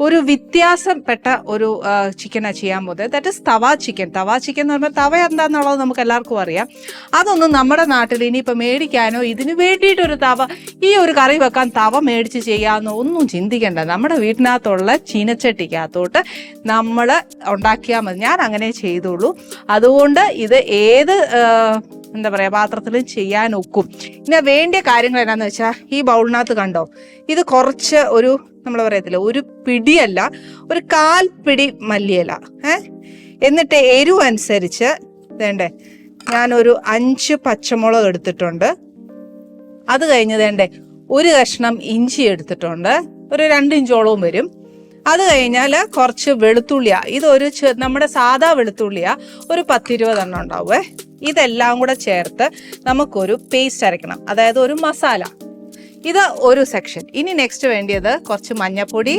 ഒരു വ്യത്യാസപ്പെട്ട ഒരു ചിക്കനാണ് ചെയ്യാൻ പോകുന്നത്. That is tawa chicken. Tawa chicken എന്ന് പറയുമ്പോൾ തവ എന്താണെന്നുള്ളത് നമുക്ക് എല്ലാവർക്കും അറിയാം. അതൊന്നും നമ്മുടെ നാട്ടിൽ ഇനിയിപ്പോൾ മേടിക്കാനോ ഇതിന് വേണ്ടിയിട്ടൊരു തവ, ഈ ഒരു കറി വെക്കാൻ തവ മേടിച്ച് ചെയ്യാമെന്നോ ഒന്നും ചിന്തിക്കേണ്ട. നമ്മുടെ വീട്ടിനകത്തുള്ള ചീനച്ചട്ടിക്കകത്തോട്ട് നമ്മൾ ഉണ്ടാക്കിയാൽ മതി. ഞാൻ അങ്ങനെ ചെയ്തോളൂ. അതുകൊണ്ട് ഇത് ഏത് എന്താ പറയുക പാത്രത്തിലും ചെയ്യാൻ ഒക്കും. ഇനി വേണ്ടിയ കാര്യങ്ങൾ എന്നാന്ന് വെച്ചാൽ ഈ ബൗളിനകത്ത് കണ്ടോ, ഇത് കുറച്ച് ഒരു നമ്മൾ പറയത്തില്ല ഒരു പിടിയല്ല, ഒരു 1/4 പിടി മല്ലിയില. എന്നിട്ട് എരിവ് അനുസരിച്ച് വേണ്ടേ ഞാനൊരു 5 പച്ചമുളക് എടുത്തിട്ടുണ്ട്. അത് കഴിഞ്ഞ് വേണ്ടേ ഒരു കഷ്ണം ഇഞ്ചി എടുത്തിട്ടുണ്ട്, ഒരു 2 ഇഞ്ചോളവും വരും. അത് കഴിഞ്ഞാൽ കുറച്ച് വെളുത്തുള്ളിയാ, ഇതൊരു നമ്മുടെ സാധാ വെളുത്തുള്ളിയാ, ഒരു 10-20 എണ്ണം ഉണ്ടാവുമേ. ഇതെല്ലാം കൂടെ ചേർത്ത് നമുക്കൊരു പേസ്റ്റ് അരയ്ക്കണം, അതായത് ഒരു മസാല. ഇത് ഒരു സെക്ഷൻ. ഇനി നെക്സ്റ്റ് വേണ്ടിയത് കുറച്ച് മഞ്ഞൾപ്പൊടി,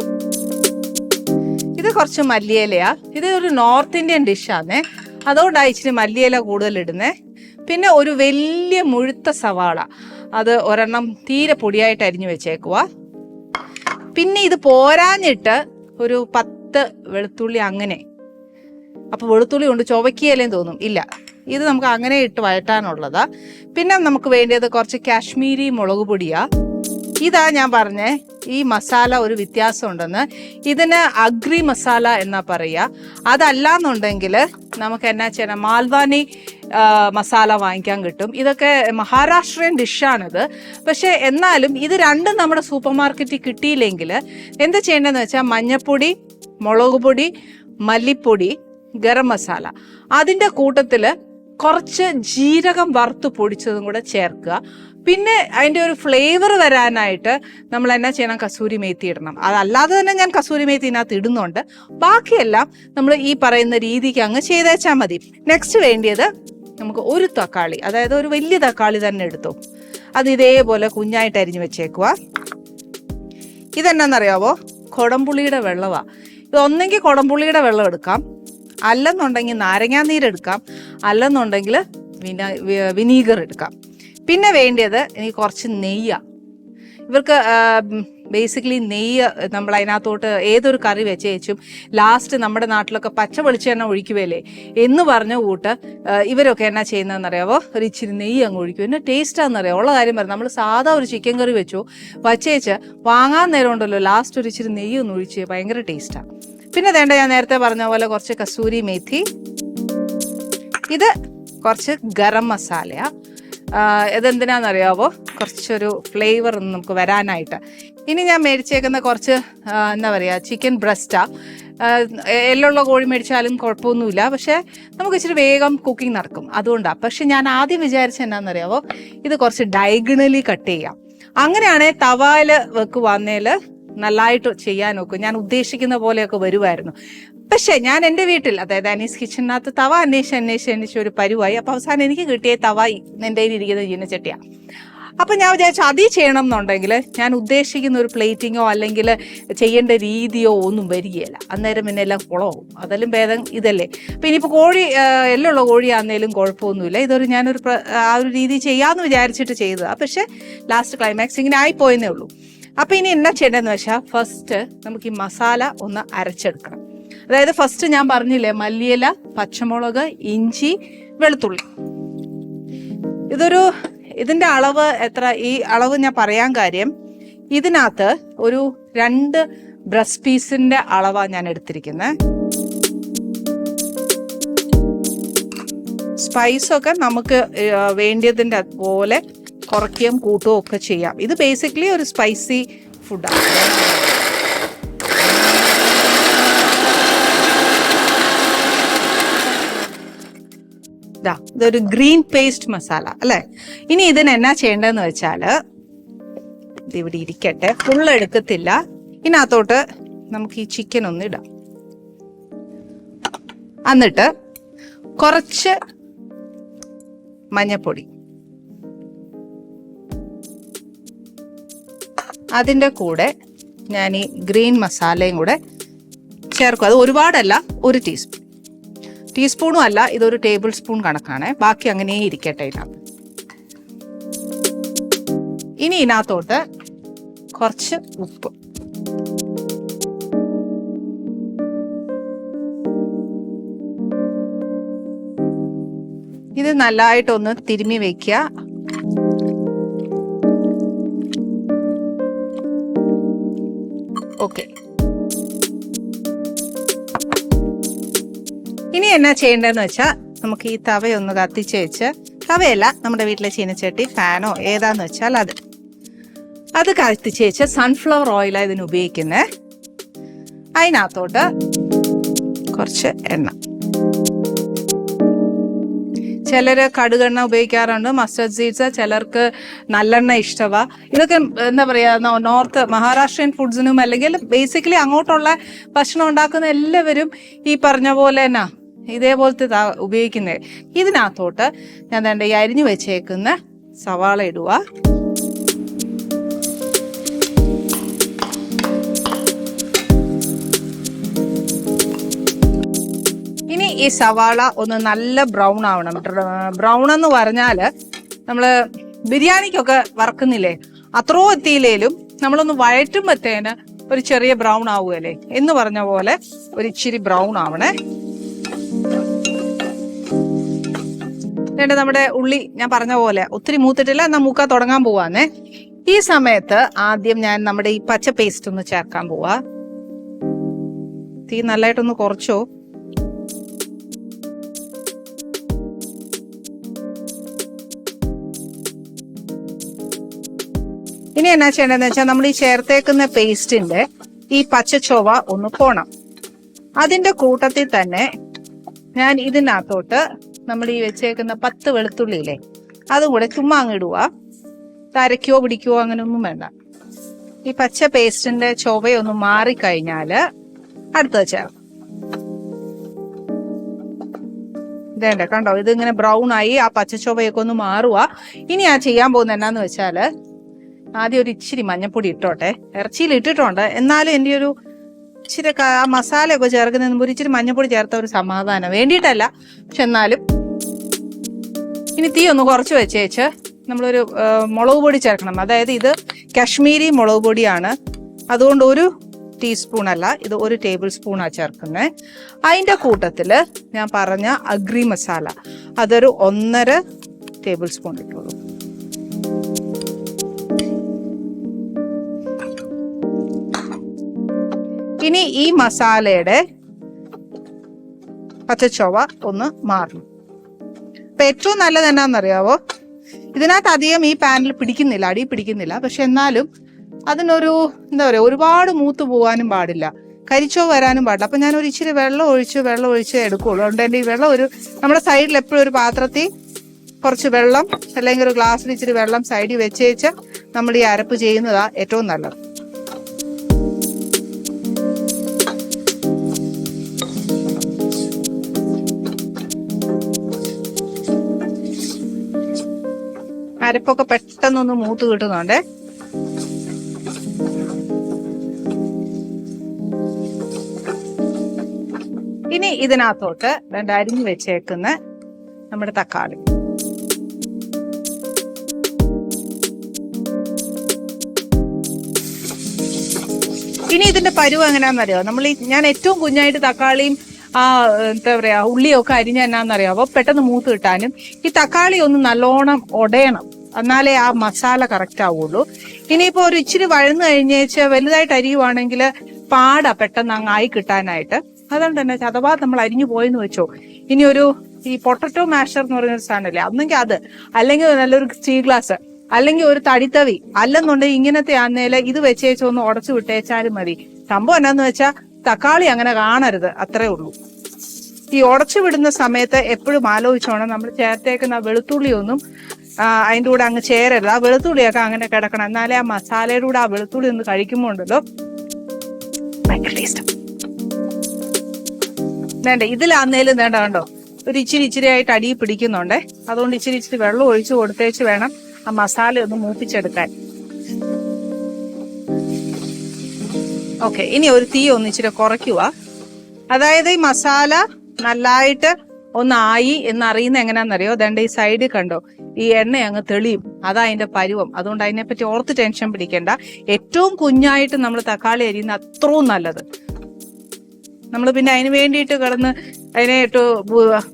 ഇത് കുറച്ച് മല്ലിയിലയാ. ഇത് ഒരു നോർത്ത് ഇന്ത്യൻ ഡിഷാണേ, അതുകൊണ്ടാണ് ഇച്ചിരി മല്ലിയില കൂടുതൽ ഇടുന്നേ. പിന്നെ ഒരു വലിയ മുഴുത്ത സവാള, അത് ഒരെണ്ണം തീരെ പൊടിയായിട്ട് അരിഞ്ഞു വെച്ചേക്കുക. പിന്നെ ഇത് പോരാഞ്ഞിട്ട് ഒരു 10 വെളുത്തുള്ളി അങ്ങനെ. അപ്പോൾ വെളുത്തുള്ളി കൊണ്ട് ചുവക്കിയല്ലേന്ന് തോന്നും, ഇല്ല, ഇത് നമുക്ക് അങ്ങനെ ഇട്ട് വഴറ്റാനുള്ളതാ. പിന്നെ നമുക്ക് വേണ്ടിയത് കുറച്ച് കാശ്മീരി മുളക് പൊടിയാ. ഇതാ ഞാൻ പറഞ്ഞേ ഈ മസാല ഒരു വ്യത്യാസം ഉണ്ടെന്ന്. ഇതിന് അഗ്രി മസാല എന്നാ പറയുക. അതല്ലാന്നുണ്ടെങ്കിൽ നമുക്ക് എന്നാ ചെയ്യണം, മാൽവാനി മസാല വാങ്ങിക്കാൻ കിട്ടും. ഇതൊക്കെ മഹാരാഷ്ട്രീയൻ ഡിഷാണിത്. പക്ഷേ എന്നാലും ഇത് രണ്ടും നമ്മുടെ സൂപ്പർ മാർക്കറ്റിൽ കിട്ടിയില്ലെങ്കിൽ എന്ത് ചെയ്യേണ്ടതെന്ന് വെച്ചാൽ മഞ്ഞൾപ്പൊടി, മുളക് പൊടി, മല്ലിപ്പൊടി, ഗരം മസാല, അതിൻ്റെ കൂട്ടത്തിൽ കുറച്ച് ജീരകം വറുത്ത് പൊടിച്ചതും കൂടെ ചേർക്കുക. പിന്നെ അതിൻ്റെ ഒരു ഫ്ലേവർ വരാനായിട്ട് നമ്മൾ എന്നാ ചെയ്യണം, കസൂരി മേത്തി ഇടണം. അതല്ലാതെ തന്നെ ഞാൻ കസൂരി മേത്തി ഇതിനകത്ത് ഇടുന്നുണ്ട്. ബാക്കിയെല്ലാം നമ്മൾ ഈ പറയുന്ന രീതിക്ക് അങ്ങ് ചെയ്തേച്ചാൽ മതി. നെക്സ്റ്റ് വേണ്ടിയത് നമുക്ക് ഒരു തക്കാളി, അതായത് ഒരു വലിയ തക്കാളി തന്നെ എടുത്തു. അത് ഇതേപോലെ കുഞ്ഞായിട്ട് അരിഞ്ഞു വെച്ചേക്കുക. ഇതെന്നാന്നറിയാവോ, കുടംപുളിയുടെ വെള്ളമാണ്. ഇത് ഒന്നെങ്കിൽ കുടംപുളിയുടെ വെള്ളം എടുക്കാം, അല്ലെന്നുണ്ടെങ്കിൽ നാരങ്ങാനീരെടുക്കാം, അല്ലെന്നുണ്ടെങ്കിൽ വിനീഗർ എടുക്കാം. പിന്നെ വേണ്ടിയത് എനിക്ക് കുറച്ച് നെയ്യാണ്. ഇവർക്ക് ബേസിക്കലി നെയ്യ് നമ്മൾ അതിനകത്തോട്ട് ഏതൊരു കറി വെച്ചേച്ചും ലാസ്റ്റ് നമ്മുടെ നാട്ടിലൊക്കെ പച്ച വെളിച്ചെണ്ണ ഒഴിക്കുവല്ലേ എന്ന് പറഞ്ഞ കൂട്ട് ഇവരൊക്കെ എന്നാ ചെയ്യുന്നതെന്നറിയാവോ, ഒരു ഇച്ചിരി നെയ്യ് അങ്ങ് ഒഴിക്കും. പിന്നെ ടേസ്റ്റാണെന്നറിയാം. ഉള്ള കാര്യം പറയാം, നമ്മൾ സാധാ ഒരു ചിക്കൻ കറി വെച്ചു വച്ചേച്ച് വാങ്ങാൻ നേരം ഉണ്ടല്ലോ, ലാസ്റ്റ് ഒരു ഇച്ചിരി നെയ്യ് ഒന്ന് ഒഴിച്ച് ഭയങ്കര ടേസ്റ്റാണ്. പിന്നെ വേണ്ട ഞാൻ നേരത്തെ പറഞ്ഞ പോലെ കുറച്ച് കസൂരി മേത്തി, ഇത് കുറച്ച് ഗരം മസാലയാണ്. ഇതെന്തിനാണെന്നറിയാവോ, കുറച്ചൊരു ഫ്ലേവർ നമുക്ക് വരാനായിട്ട്. ഇനി ഞാൻ മേടിച്ചേക്കുന്ന കുറച്ച് എന്താ പറയുക ചിക്കൻ ബ്രസ്റ്റാ. എല്ലുള്ള കോഴി മേടിച്ചാലും കുഴപ്പമൊന്നുമില്ല, പക്ഷേ നമുക്ക് ഇച്ചിരി വേഗം കുക്കിംഗ് നടക്കും, അതുകൊണ്ടാണ്. പക്ഷെ ഞാൻ ആദ്യം വിചാരിച്ച എന്നാണെന്നറിയാവോ, ഇത് കുറച്ച് ഡയഗണലി കട്ട് ചെയ്യാം. അങ്ങനെയാണെങ്കിൽ തവായിൽ വെക്കുവാന്നേൽ നല്ലതായിട്ട് ചെയ്യാൻ നോക്കും. ഞാൻ ഉദ്ദേശിക്കുന്ന പോലെയൊക്കെ വരുമായിരുന്നു. പക്ഷേ ഞാൻ എൻ്റെ വീട്ടിൽ, അതായത് അനീസ് കിച്ചണിനകത്ത് തവ അന്വേഷിച്ച് ഒരു പരുവായി. അപ്പോൾ അവസാനം എനിക്ക് കിട്ടിയ തവ എൻ്റെ കയ്യിലിരിക്കുന്ന ചീനച്ചട്ടിയാണ്. അപ്പം ഞാൻ വിചാരിച്ചു അതിൽ ചെയ്യണം എന്നുണ്ടെങ്കിൽ ഞാൻ ഉദ്ദേശിക്കുന്ന ഒരു പ്ലേറ്റിങ്ങോ അല്ലെങ്കിൽ ചെയ്യേണ്ട രീതിയോ ഒന്നും വരികയില്ല. അന്നേരം പിന്നെ എല്ലാം കുളമാവും. അതെല്ലാം ഭേദം ഇതല്ലേ. അപ്പം ഇനിയിപ്പോൾ കോഴി എല്ലുള്ള കോഴിയാണെന്നേലും കുഴപ്പമൊന്നുമില്ല. ഇതൊരു ഞാനൊരു ആ ഒരു രീതി ചെയ്യാമെന്ന് വിചാരിച്ചിട്ട് ചെയ്തതാണ്. പക്ഷേ ലാസ്റ്റ് ക്ലൈമാക്സ് ഇങ്ങനെ ആയിപ്പോയെന്നേ ഉള്ളൂ. അപ്പം ഇനി എന്നാ ചെയ്യേണ്ടതെന്ന് വെച്ചാൽ ഫസ്റ്റ് നമുക്ക് ഈ മസാല ഒന്ന് അരച്ചെടുക്കണം. അതായത് ഫസ്റ്റ് ഞാൻ പറഞ്ഞില്ലേ, മല്ലിയില, പച്ചമുളക്, ഇഞ്ചി, വെളുത്തുള്ളി. ഇതിൻ്റെ അളവ് എത്ര, ഈ അളവ് ഞാൻ പറയാൻ കാര്യം ഇതിനകത്ത് ഒരു 2 ബ്രസ്റ്റ് പീസിൻ്റെ അളവാണ് ഞാൻ എടുത്തിരിക്കുന്നത്. സ്പൈസൊക്കെ നമുക്ക് വേണ്ടിയതിൻ്റെ പോലെ കുറയ്ക്കുകയും കൂട്ടുകയും ഒക്കെ ചെയ്യാം. ഇത് ബേസിക്കലി ഒരു സ്പൈസി ഫുഡാണ്. ഇതൊരു ഗ്രീൻ പേസ്റ്റ് മസാല അല്ലേ. ഇനി ഇതിന് എന്നാ ചെയ്യേണ്ടതെന്ന് വെച്ചാൽ ഇതിവിടെ ഇരിക്കട്ടെ, ഫുള്ള് എടുക്കത്തില്ല. ഇതിനകത്തോട്ട് നമുക്ക് ഈ ചിക്കൻ ഒന്ന് ഇടാം. എന്നിട്ട് കുറച്ച് മഞ്ഞൾപ്പൊടി, അതിൻ്റെ കൂടെ ഞാൻ ഈ ഗ്രീൻ മസാലയും കൂടെ ചേർക്കും. അത് ഒരുപാടല്ല, 1 ടീസ്പൂണും അല്ല, ഇതൊരു ടേബിൾ സ്പൂൺ കണക്കാണ്. ബാക്കി അങ്ങനെ ഇരിക്കട്ടെ ഇതിനകത്ത്. ഇനി ഇതിനകത്തോട്ട് കുറച്ച് ഉപ്പ്, ഇത് നല്ലതായിട്ടൊന്ന് തിരുമ്മി വെക്കുക. ഓക്കെ, ഇനി എന്നാ ചെയ്യേണ്ടതെന്ന് വെച്ചാൽ നമുക്ക് ഈ തവയൊന്ന് കത്തിച്ച് വെച്ച്, തവയല്ല നമ്മുടെ വീട്ടിലെ ചീനച്ചട്ടി, ഫാനോ ഏതാന്ന് വെച്ചാൽ അത് കത്തിച്ച് വെച്ച് സൺഫ്ലവർ ഓയിലാണ് ഇതിന് ഉപയോഗിക്കുന്നത്. അതിനകത്തോട്ട് കുറച്ച് എണ്ണ, ചിലര് കടുകെണ്ണ ഉപയോഗിക്കാറുണ്ട്, മസ്റ്റർഡ് സീഡ്സ്, ചിലർക്ക് നല്ലെണ്ണ ഇഷ്ടമാ. ഇതൊക്കെ എന്താ പറയാ, നോർത്ത് മഹാരാഷ്ട്രീയൻ ഫുഡ്സിനും അല്ലെങ്കിൽ ബേസിക്കലി അങ്ങോട്ടുള്ള ഭക്ഷണം ഉണ്ടാക്കുന്ന എല്ലാവരും ഈ പറഞ്ഞ പോലെ തന്നെ ഇതേപോലത്തെ ഉപയോഗിക്കുന്നത്. ഇതിനകത്തോട്ട് ഞാൻ ദാണ്ടെ ഈ അരിഞ്ഞു വെച്ചേക്കുന്ന സവാള ഇടുക. ഇനി ഈ സവാള ഒന്ന് നല്ല ബ്രൗൺ ആവണം. ബ്രൗൺ എന്ന് പറഞ്ഞാല് നമ്മള് ബിരിയാണിക്കൊക്കെ വറക്കുന്നില്ലേ, അത്രോ എത്തിയില്ലേലും നമ്മളൊന്ന് വഴറ്റുമ്പത്തേന് ഒരു ചെറിയ ബ്രൗൺ ആവുകയല്ലേ എന്ന് പറഞ്ഞ പോലെ ഒരു ഇച്ചിരി ബ്രൗൺ ആവണേ. നമ്മുടെ ഉള്ളി ഞാൻ പറഞ്ഞ പോലെ ഒത്തിരി മൂത്തിട്ടില്ല, എന്നാ മൂക്കാൻ തുടങ്ങാൻ പോവാന്നേ. ഈ സമയത്ത് ആദ്യം ഞാൻ നമ്മുടെ ഈ പച്ച പേസ്റ്റ് ഒന്ന് ചേർക്കാൻ പോവാ. തീ നല്ലതായിട്ടൊന്ന് കുറച്ചോ. ഇനി എന്നാ ചെയ്യേണ്ടതെന്ന് വെച്ചാൽ നമ്മൾ ഈ ചേർത്തേക്കുന്ന പേസ്റ്റിന്റെ ഈ പച്ച ചൊവ ഒന്ന് പോണം. അതിന്റെ കൂട്ടത്തിൽ തന്നെ ഞാൻ ഇതിനകത്തോട്ട് നമ്മൾ ഈ വെച്ചേക്കുന്ന 10 വെളുത്തുള്ളിയില്ലേ അതും കൂടെ ചുമ്മാ അങ്ങ് ഇടുക. തരയ്ക്കോ പിടിക്കോ അങ്ങനെ ഒന്നും വേണ്ട. ഈ പച്ച പേസ്റ്റിന്റെ ചൊവയൊന്ന് മാറിക്കഴിഞ്ഞാല് അടുത്തത് ചേർക്കാം. ഇതേണ്ട കണ്ടോ, ഇതിങ്ങനെ ബ്രൗൺ ആയി ആ പച്ച ചൊവയൊക്കെ ഒന്ന് മാറുക. ഇനി ഞാൻ ചെയ്യാൻ പോകുന്നത് എന്നാന്ന് വെച്ചാല് ആദ്യം ഒരു ഇച്ചിരി മഞ്ഞപ്പൊടി ഇട്ടോട്ടെ. ഇറച്ചിയിൽ ഇട്ടിട്ടുണ്ട്, എന്നാലും എൻ്റെ ഒരു ഇച്ചിരി ആ മസാലയൊക്കെ ചേർക്കുന്നതിന് മുമ്പ് ഒരു ഇച്ചിരി മഞ്ഞപ്പൊടി ചേർത്ത ഒരു സമാധാനം വേണ്ടിയിട്ടല്ല, പക്ഷെ എന്നാലും. ഇനി തീ ഒന്ന് കുറച്ച് വെച്ചേച്ച് നമ്മളൊരു മുളക് പൊടി ചേർക്കണം. അതായത് ഇത് കാശ്മീരി മുളക് പൊടിയാണ്, അതുകൊണ്ട് 1 ടീസ്പൂൺ അല്ല, ഇത് 1 ടേബിൾ സ്പൂണാണ് ചേർക്കുന്നത്. അതിൻ്റെ കൂട്ടത്തിൽ ഞാൻ പറഞ്ഞ അഗ്രി മസാല അതൊരു 1.5 ടേബിൾ സ്പൂൺ ഇട്ടോളൂ. ഇനി ഈ മസാലയുടെ പച്ചച്ചൊവ ഒന്ന് മാറും. അപ്പൊ ഏറ്റവും നല്ലത് എന്നാന്നറിയാവോ, ഇതിനകത്ത് അധികം ഈ പാനിൽ പിടിക്കുന്നില്ല, അടി പിടിക്കുന്നില്ല, പക്ഷെ എന്നാലും അതിനൊരു എന്താ പറയാ, ഒരുപാട് മൂത്ത് പോകാനും പാടില്ല, കരിച്ചോ വരാനും പാടില്ല. അപ്പൊ ഞാൻ ഒരു ഇച്ചിരി വെള്ളം ഒഴിച്ച് എടുക്കുള്ളൂ. അതുകൊണ്ട് എൻ്റെ ഈ വെള്ളം നമ്മുടെ സൈഡിൽ എപ്പോഴും ഒരു പാത്രത്തിൽ കുറച്ച് വെള്ളം അല്ലെങ്കിൽ ഒരു ഗ്ലാസ്സിൽ ഇച്ചിരി വെള്ളം സൈഡിൽ വെച്ചേച്ച് നമ്മൾ ഈ അരപ്പ് ചെയ്യുന്നതാ ഏറ്റവും നല്ലത്. അരപ്പൊക്കെ പെട്ടെന്നൊന്ന് മൂത്ത് കിട്ടുന്നുണ്ട്. ഇനി ഇതിനകത്തോട്ട് അരിഞ്ഞു വെച്ചേക്കുന്ന നമ്മുടെ തക്കാളി, ഇനി ഇതിന്റെ പരുവ് എങ്ങനെയാണെന്നറിയാമോ, ഞാൻ ഏറ്റവും കുഞ്ഞായിട്ട് തക്കാളിയും എന്താ പറയാ ഉള്ളിയൊക്കെ അരിഞ്ഞ എന്നാന്നറിയാമോ പെട്ടെന്ന് മൂത്ത് കിട്ടാനും. ഈ തക്കാളി ഒന്ന് നല്ലോണം ഉടയണം, എന്നാലേ ആ മസാല കറക്റ്റ് ആവുള്ളൂ. ഇനിയിപ്പോ ഒരു ഇച്ചിരി വഴന്നു കഴിഞ്ഞേച്ച് വലുതായിട്ട് അരിയുവാണെങ്കിൽ പാടാ പെട്ടെന്ന് അങ്ങ് ആയി കിട്ടാനായിട്ട്. അതുകൊണ്ട് തന്നെ അഥവാ നമ്മൾ അരിഞ്ഞു പോയെന്ന് വെച്ചോ, ഇനി ഈ പൊട്ടറ്റോ മാഷർ എന്ന് പറയുന്ന ഒരു സാധനമില്ലേ, ഒന്നെങ്കിൽ അത്, അല്ലെങ്കിൽ നല്ലൊരു സ്റ്റീൽ ഗ്ലാസ്, അല്ലെങ്കിൽ ഒരു തടിത്തവി, അല്ലെന്നുണ്ടെങ്കിൽ ഇങ്ങനത്തെ ആന്നേല് ഇത് വെച്ചേച്ച് ഒന്ന് ഉടച്ചു വിട്ടേച്ചാലും മതി. സംഭവം എന്നാന്ന് വെച്ചാൽ തക്കാളി അങ്ങനെ കാണരുത്, അത്രേ ഉള്ളൂ. ഈ ഉടച്ചു വിടുന്ന സമയത്ത് എപ്പോഴും ആലോചിച്ചോണം നമ്മൾ ചേർത്തേക്കുന്ന വെളുത്തുള്ളി ഒന്നും അതിൻ്റെ കൂടെ അങ്ങ് ചേരരുത്. ആ വെളുത്തുള്ളിയൊക്കെ അങ്ങനെ കിടക്കണം, എന്നാലേ ആ മസാലയുടെ കൂടെ ആ വെളുത്തുള്ളി ഒന്ന് കഴിക്കുമ്പോൾ ഉണ്ടല്ലോ ഭയങ്കര ടേസ്റ്റ്. വേണ്ട ഇതിലാന്നേലും വേണ്ട കണ്ടോ, ഒരു ഇച്ചിരി ആയിട്ട് അടി പിടിക്കുന്നുണ്ടേ. അതുകൊണ്ട് ഇച്ചിരി വെള്ളം ഒഴിച്ചു കൊടുത്തേച്ച് വേണം ആ മസാല ഒന്ന് മൂപ്പിച്ചെടുക്കാൻ. ഓക്കെ, ഇനി ഒരു തീ ഒന്ന് ഇച്ചിരി കുറയ്ക്കുക. അതായത് ഈ മസാല നല്ലതായിട്ട് ഒന്നായി എന്നറിയുന്ന എങ്ങനെയാണെന്നറിയോ, ദണ്ട ഈ സൈഡിൽ കണ്ടോ ഈ എണ്ണ അങ്ങ് തെളിയും, അതാ അതിന്റെ പരുവം. അതുകൊണ്ട് അതിനെപ്പറ്റി ഓർത്ത് ടെൻഷൻ പിടിക്കേണ്ട. ഏറ്റവും കുഞ്ഞായിട്ട് നമ്മൾ തക്കാളി അരിയുന്ന അത്രയും നല്ലത്. നമ്മൾ പിന്നെ അതിന് വേണ്ടിയിട്ട് കിടന്ന് അതിനായിട്ട്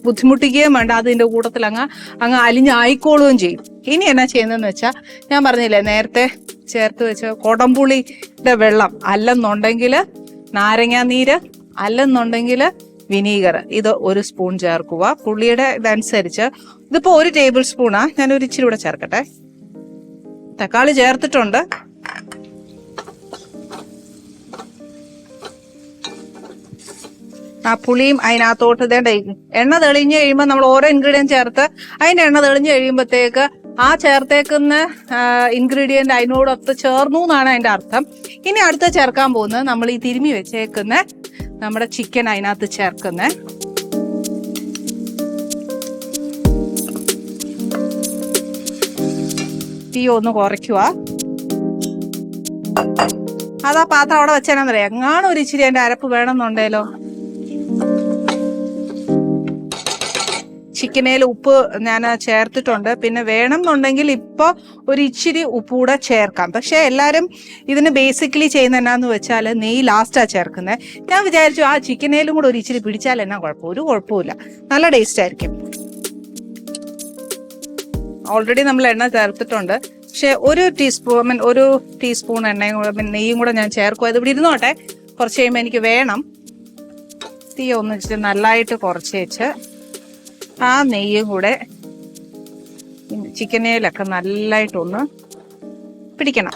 ബുദ്ധിമുട്ടിക്കുകയും വേണ്ട, അതിൻ്റെ കൂട്ടത്തിൽ അങ്ങ് അലിഞ്ഞായിക്കോളുകയും ചെയ്യും. ഇനി എന്നാ ചെയ്യുന്നതെന്ന് വെച്ചാൽ, ഞാൻ പറഞ്ഞില്ലേ നേരത്തെ ചേർത്ത് വെച്ച കൊടംപുളിയുടെ വെള്ളം, അല്ലെന്നുണ്ടെങ്കിൽ നാരങ്ങാനീര്, അല്ലെന്നുണ്ടെങ്കിൽ വിനീഗർ, ഇത് 1 സ്പൂൺ ചേർക്കുക. പുളിയുടെ ഇതനുസരിച്ച് ഇതിപ്പോൾ 1 ടേബിൾ സ്പൂണാ, ഞാനൊരു ഇച്ചിരി കൂടെ ചേർക്കട്ടെ. തക്കാളി ചേർത്തിട്ടുണ്ട്. ആ പുളിയും അതിനകത്തോട്ട് ഇതേണ്ട എണ്ണ തെളിഞ്ഞ് കഴിയുമ്പോൾ നമ്മൾ ഓരോ ഇൻഗ്രീഡിയൻറ്റ് ചേർത്ത് അതിൻ്റെ എണ്ണ തെളിഞ്ഞ് കഴിയുമ്പോഴത്തേക്ക് ആ ചേർത്തേക്കുന്ന ഇൻഗ്രീഡിയന്റ് അതിനോടൊത്ത് ചേർന്നു എന്നാണ് അതിന്റെ അർത്ഥം. ഇനി അടുത്ത ചേർക്കാൻ പോകുന്നത് നമ്മൾ ഈ തിരുമ്മി വെച്ചേക്കുന്ന നമ്മുടെ ചിക്കൻ അതിനകത്ത് ചേർക്കുന്നത്. തീ ഒന്ന് കുറയ്ക്കുക. അതാ പാത്രം അവിടെ വെച്ചാണെന്നറിയാം. എങ്ങാനും ഒരു ഇച്ചിരി അതിന്റെ അരപ്പ് വേണമെന്നുണ്ടല്ലോ. ചിക്കനേൽ ഉപ്പ് ഞാൻ ചേർത്തിട്ടുണ്ട്. പിന്നെ വേണം എന്നുണ്ടെങ്കിൽ ഇപ്പോൾ ഒരു ഇച്ചിരി ഉപ്പ് കൂടെ ചേർക്കാം. പക്ഷെ എല്ലാവരും ഇതിന് ബേസിക്കലി ചെയ്യുന്ന എന്നാന്ന് വെച്ചാൽ നെയ്യ് ലാസ്റ്റാണ് ചേർക്കുന്നത്. ഞാൻ വിചാരിച്ചു ആ ചിക്കനേലും കൂടെ ഒരു ഇച്ചിരി പിടിച്ചാൽ എന്നാ കുഴപ്പം, ഒരു കുഴപ്പമില്ല, നല്ല ടേസ്റ്റ് ആയിരിക്കും. ഓൾറെഡി നമ്മൾ എണ്ണ ചേർത്തിട്ടുണ്ട്. പക്ഷെ ഒരു ടീസ്പൂൺ എണ്ണയും നെയ്യും കൂടെ ഞാൻ ചേർക്കും. അത് ഇവിടെ ഇരുന്നോട്ടെ, കുറച്ച് കഴിയുമ്പോൾ എനിക്ക് വേണം. തീ ഒന്ന് വെച്ചിട്ട് നല്ലതായിട്ട് കുറച്ച് വെച്ച് ആ നെയ്യും കൂടെ ചിക്കനേലൊക്കെ നല്ലതായിട്ടൊന്ന് പിടിക്കണം.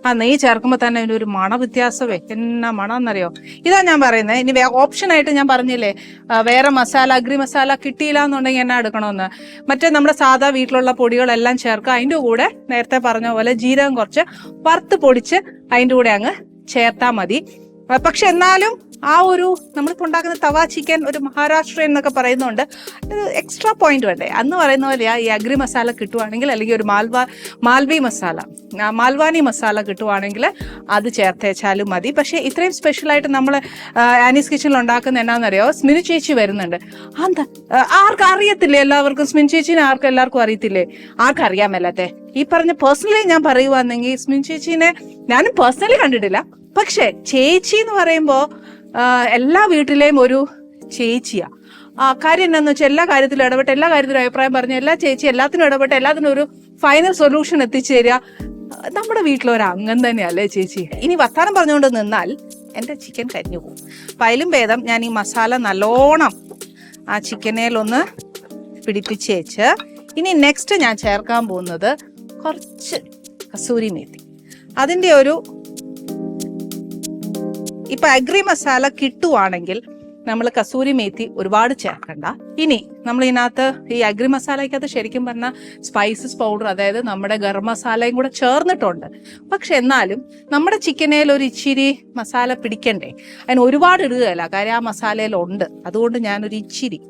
ആ നെയ്യ് ചേർക്കുമ്പോൾ തന്നെ അതിൻ്റെ ഒരു മണ വ്യത്യാസമേ, എന്നാ മണം എന്നറിയോ. ഇതാ ഞാൻ പറയുന്നത്. ഇനി ഓപ്ഷനായിട്ട് ഞാൻ പറഞ്ഞില്ലേ, വേറെ മസാല, അഗ്രി മസാല കിട്ടിയില്ല എന്നുണ്ടെങ്കിൽ എന്നാ എടുക്കണമെന്ന്, മറ്റേ നമ്മുടെ സാധാ വീട്ടിലുള്ള പൊടികളെല്ലാം ചേർക്കുക. അതിൻ്റെ കൂടെ നേരത്തെ പറഞ്ഞ പോലെ ജീരകം കുറച്ച് വറുത്ത് പൊടിച്ച് അതിൻ്റെ കൂടെ അങ്ങ് ചേർത്താൽ മതി. പക്ഷെ എന്നാലും ആ ഒരു നമ്മളിപ്പോൾ ഉണ്ടാക്കുന്ന തവ ചിക്കൻ ഒരു മഹാരാഷ്ട്രൻ എന്നൊക്കെ പറയുന്നുണ്ട്, എക്സ്ട്രാ പോയിന്റ് വേണ്ടേ. അന്ന് പറയുന്ന പോലെയാ ഈ അഗ്രി മസാല കിട്ടുവാണെങ്കിൽ, അല്ലെങ്കിൽ ഒരു മാൽവാനി മസാല കിട്ടുവാണെങ്കിൽ അത് ചേർത്തേച്ചാലും മതി. പക്ഷേ ഇത്രയും സ്പെഷ്യലായിട്ട് നമ്മൾ ആനീസ് കിച്ചണിൽ ഉണ്ടാക്കുന്ന എന്നാന്നറിയോ, സ്മിനു ചേച്ചി വരുന്നുണ്ട്. എന്താ ആർക്കും അറിയത്തില്ലേ? എല്ലാവർക്കും സ്മിനു ചേച്ചീനെ എല്ലാവർക്കും അറിയത്തില്ലേ? ആർക്കറിയാമല്ലാത്തെ? ഈ പറഞ്ഞ പേഴ്സണലി ഞാൻ പറയുവാണെങ്കിൽ സ്മിനു ചേച്ചീനെ ഞാനും പേഴ്സണലി കണ്ടിട്ടില്ല. പക്ഷെ ചേച്ചി എന്ന് പറയുമ്പോൾ എല്ലാ വീട്ടിലെയും ഒരു ചേച്ചിയാ. കാര്യം എന്താണെന്ന് വെച്ചാൽ എല്ലാ കാര്യത്തിലും ഇടപെട്ട്, എല്ലാ കാര്യത്തിലും അഭിപ്രായം പറഞ്ഞ്, ചേച്ചി എല്ലാത്തിനും ഇടപെട്ട് എല്ലാത്തിനും ഒരു ഫൈനൽ സൊല്യൂഷൻ എത്തിച്ചേരുക നമ്മുടെ വീട്ടിലൊരംഗം തന്നെയല്ലേ ചേച്ചി. ഇനി വർത്താനം പറഞ്ഞുകൊണ്ട് നിന്നാൽ എൻ്റെ ചിക്കൻ കരിഞ്ഞു പോകും. അപ്പം അതിലും ഭേദം ഞാൻ ഈ മസാല നല്ലോണം ആ ചിക്കനേലൊന്ന് പിടിപ്പിച്ച് വെച്ച്, ഇനി നെക്സ്റ്റ് ഞാൻ ചേർക്കാൻ പോകുന്നത് കുറച്ച് കസൂരി മേത്തി. അതിൻ്റെ ഇപ്പൊ അഗ്രി മസാല കിട്ടുവാണെങ്കിൽ നമ്മൾ കസൂരി മേത്തി ഒരുപാട് ചേർക്കണ്ട. ഇനി നമ്മൾ ഇതിനകത്ത് ഈ അഗ്രി മസാലയ്ക്കകത്ത് ശരിക്കും പറഞ്ഞാൽ സ്പൈസസ് പൗഡർ, അതായത് നമ്മുടെ ഗരം മസാലയും കൂടെ ചേർന്നിട്ടുണ്ട്. പക്ഷെ എന്നാലും നമ്മുടെ ചിക്കനേൽ ഒരു ഇച്ചിരി മസാല പിടിക്കണ്ടേ, അതിന് ഒരുപാട് ഇടുകയല്ല, കാര്യം ആ മസാലയിലുണ്ട്. അതുകൊണ്ട് ഞാനൊരു ഇച്ചിരി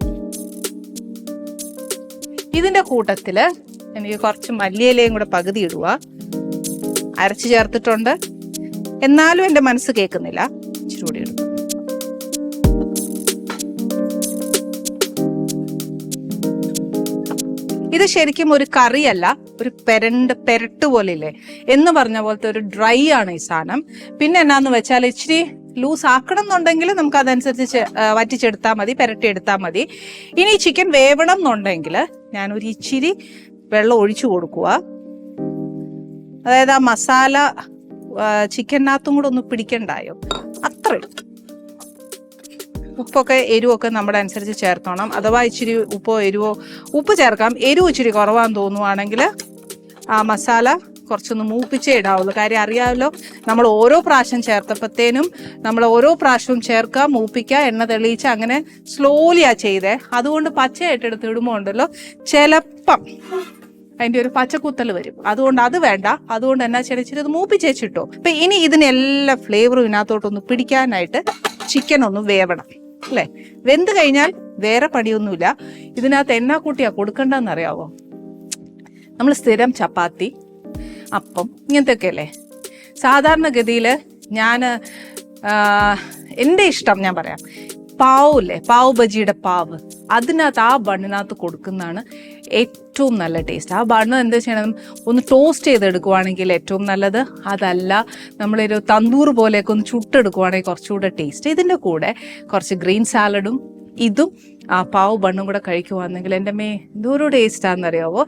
ഇതിന്റെ കൂട്ടത്തില് എനിക്ക് കുറച്ച് മല്ലിയിലയും കൂടെ പകുതി ഇടുക. അരച്ച് ചേർത്തിട്ടുണ്ട്, എന്നാലും എൻ്റെ മനസ്സ് കേൾക്കുന്നില്ല, ഇച്ചിരി കൂടി ഇടും. ഇത് ശരിക്കും ഒരു കറിയല്ല, ഒരു പെരട്ട് പോലെ ഇല്ലേ എന്ന് പറഞ്ഞ പോലത്തെ ഒരു ഡ്രൈ ആണ് ഈ സാധനം. പിന്നെ എന്നാന്ന് വെച്ചാൽ ഇച്ചിരി ലൂസ് ആക്കണം എന്നുണ്ടെങ്കിൽ നമുക്ക് അതനുസരിച്ച് വറ്റിച്ചെടുത്താൽ മതി, പെരട്ടിയെടുത്താൽ മതി. ഇനി ചിക്കൻ വേവണം എന്നുണ്ടെങ്കിൽ ഞാനൊരു ഇച്ചിരി വെള്ളം ഒഴിച്ചു കൊടുക്കുക. അതായത് ആ മസാല ചിക്കനകത്തും കൂടെ ഒന്ന് പിടിക്കണ്ടായോ, അത്രയും. ഉപ്പൊക്കെ എരിവൊക്കെ നമ്മുടെ അനുസരിച്ച് ചേർക്കണം. അഥവാ ഇച്ചിരി ഉപ്പ് ചേർക്കാം. എരിവ് ഇച്ചിരി കുറവാന്ന് തോന്നുവാണെങ്കിൽ ആ മസാല കുറച്ചൊന്ന് മൂപ്പിച്ചേ ഇടാവുള്ളൂ. കാര്യം അറിയാമല്ലോ, നമ്മൾ ഓരോ പ്രാവശ്യം ചേർത്തപ്പോഴത്തേനും നമ്മൾ ഓരോ പ്രാവശ്യവും ചേർക്കുക, മൂപ്പിക്കുക, എണ്ണ തെളിയിച്ച് അങ്ങനെ സ്ലോലിയാ ചെയ്തേ. അതുകൊണ്ട് പച്ചയായിട്ടെടുത്ത് ഇടുമ്പോൾ ഉണ്ടല്ലോ ചിലപ്പം അതിൻ്റെ ഒരു പച്ചക്കുത്തൽ വരും. അതുകൊണ്ട് അത് വേണ്ട. അതുകൊണ്ട് എന്നാ ചെറിയ ഇത് മൂപ്പിച്ചേച്ചിട്ടോ. അപ്പൊ ഇനി ഇതിനെല്ലാം ഫ്ലേവറും ഇതിനകത്തോട്ടൊന്ന് പിടിക്കാനായിട്ട് ചിക്കൻ ഒന്ന് വേവണം അല്ലേ. വെന്ത് കഴിഞ്ഞാൽ വേറെ പണിയൊന്നുമില്ല. ഇതിനകത്ത് എന്നാ കൂട്ടിയാ കൊടുക്കണ്ടെന്നറിയാവോ? നമ്മൾ സ്ഥിരം ചപ്പാത്തി, അപ്പം ഇങ്ങനത്തെയൊക്കെ അല്ലേ സാധാരണഗതിയിൽ. ഞാൻ എൻ്റെ ഇഷ്ടം ഞാൻ പറയാം, പാവില്ലേ, പാവ് ബജിയുടെ പാവ്, അതിനകത്ത് ആ ബണ്ണിനകത്ത് കൊടുക്കുന്നതാണ് ഏറ്റവും നല്ല ടേസ്റ്റ്. ആ ബണ്ണ് എന്താ ചെയ്യണം, ഒന്ന് ടോസ്റ്റ് ചെയ്തെടുക്കുവാണെങ്കിൽ ഏറ്റവും നല്ലത്. അതല്ല നമ്മളൊരു തന്തൂർ പോലെയൊക്കെ ഒന്ന് ചുട്ടെടുക്കുവാണെങ്കിൽ കുറച്ചുകൂടെ ടേസ്റ്റ്. ഇതിൻ്റെ കൂടെ കുറച്ച് ഗ്രീൻ സാലഡും ഇതും ആ പാവ് ബണ്ണും കൂടെ കഴിക്കുവാണെങ്കിൽ എൻ്റെ may എന്തോരോ ടേസ്റ്റാണെന്നറിയാവോ.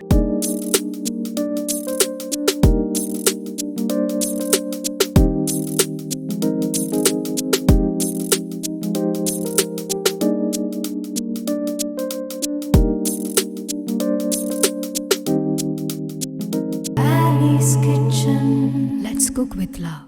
Ali's Kitchen. Let's cook with love.